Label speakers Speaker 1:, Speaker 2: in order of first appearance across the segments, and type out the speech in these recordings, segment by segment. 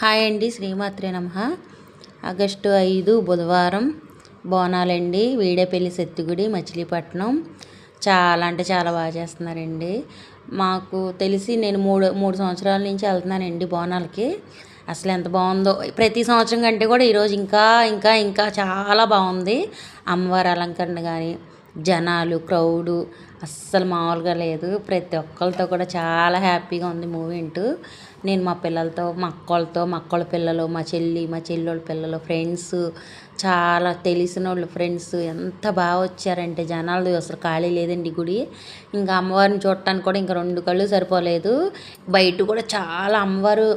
Speaker 1: Hi అండి, శ్రీమాత్రే నమః. ఆగస్టు 5 బుధవారం బోనాలండి. వీడేపల్లి సత్తిగుడి మచిలీపట్నం. చాలా అంటే చాలా బాగా చేస్తున్నారండి. మాకు తెలిసి నేను మూడు సంవత్సరాల నుంచి వెళ్తున్నానండి బోనాలకి. అసలు ఎంత బాగుందో, ప్రతి సంవత్సరం కంటే కూడా ఈరోజు ఇంకా ఇంకా ఇంకా చాలా బాగుంది. అమ్మవారి అలంకరణ కానీ, జనాలు క్రౌడు అస్సలు మామూలుగా లేదు. ప్రతి ఒక్కరితో కూడా చాలా హ్యాపీగా ఉంది మూమెంటు. నేను మా పిల్లలతో, మా అక్కోళ్ళతో, మా అక్కోళ్ళ పిల్లలు, మా చెల్లోళ్ళ పిల్లలు, ఫ్రెండ్స్, చాలా తెలిసిన వాళ్ళు ఫ్రెండ్స్ ఎంత బాగా వచ్చారంటే జనాలు అసలు ఖాళీ లేదండి గుడి. ఇంకా అమ్మవారిని చూడటానికి కూడా ఇంకా 2 కళ్ళు సరిపోలేదు. బయట కూడా చాలా అమ్మవారు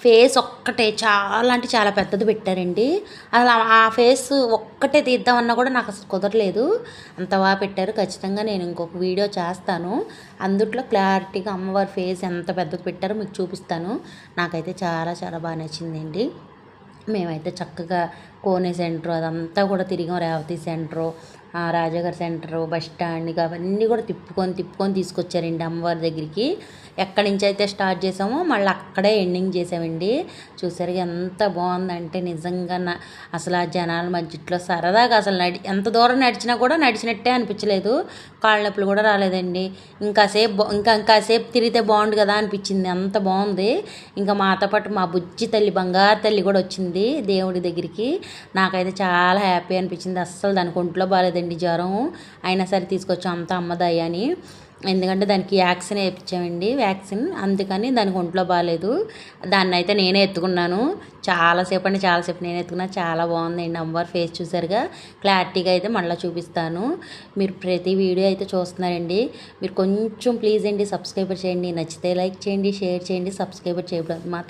Speaker 1: ఫేస్ ఒక్కటే చాలా అంటే చాలా పెద్దది పెట్టారండి. అసలు ఆ ఫేస్ ఒక్కటే తీద్దామన్నా కూడా నాకు అసలు కుదరలేదు, అంత బాగా పెట్టారు. ఖచ్చితంగా నేను ఇంకొక వీడియో చేస్తాను, అందుట్లో క్లారిటీగా అమ్మవారి ఫేస్ ఎంత పెద్దది పెట్టారో మీకు చూపిస్తాను. నాకైతే చాలా చాలా బాగా నచ్చిందండి. మేమైతే చక్కగా కోనే సెంటర్ అదంతా కూడా తిరిగాం. రేవతి సెంటరు, రాజాగారి సెంటరు, బస్ స్టాండ్, అవన్నీ కూడా తిప్పుకొని తీసుకొచ్చారండి అమ్మవారి దగ్గరికి. ఎక్కడి నుంచి అయితే స్టార్ట్ చేసామో మళ్ళీ అక్కడే ఎండింగ్ చేసామండి. చూసారు ఎంత బాగుందంటే నిజంగా అసలు ఆ జనాల మధ్యలో సరదాగా అసలు ఎంత దూరం నడిచినా కూడా నడిచినట్టే అనిపించలేదు. కాళ్ళ నొప్పులు కూడా రాలేదండి. ఇంకాసేపు తిరిగితే బాగుండు కదా అనిపించింది, అంత బాగుంది. ఇంకా మాతో పాటు మా బుజ్జి తల్లి, బంగారు తల్లి కూడా వచ్చింది దేవుడి దగ్గరికి. నాకైతే చాలా హ్యాపీ అనిపించింది. అస్సలు దానికి ఒంట్లో బాగాలేదండి, జ్వరం అయినా సరే తీసుకొచ్చాం, అంతా అమ్మదయ్య అని. ఎందుకంటే దానికి వ్యాక్సిన్ వ్యాక్సిన్, అందుకని దానికి ఒంట్లో బాగాలేదు. దాన్ని అయితే నేనే ఎత్తుకున్నాను. చాలాసేపు నేనే ఎత్తుకున్నాను. చాలా బాగుందండి అమ్మవారి ఫేస్. చూసారుగా, క్లారిటీగా అయితే మళ్ళీ చూపిస్తాను. మీరు ప్రతి వీడియో అయితే చూస్తున్నారండి. మీరు కొంచెం ప్లీజ్ అండి సబ్స్క్రైబర్ చేయండి. నచ్చితే లైక్ చేయండి, షేర్ చేయండి, సబ్స్క్రైబర్ చేయడం మాత్రం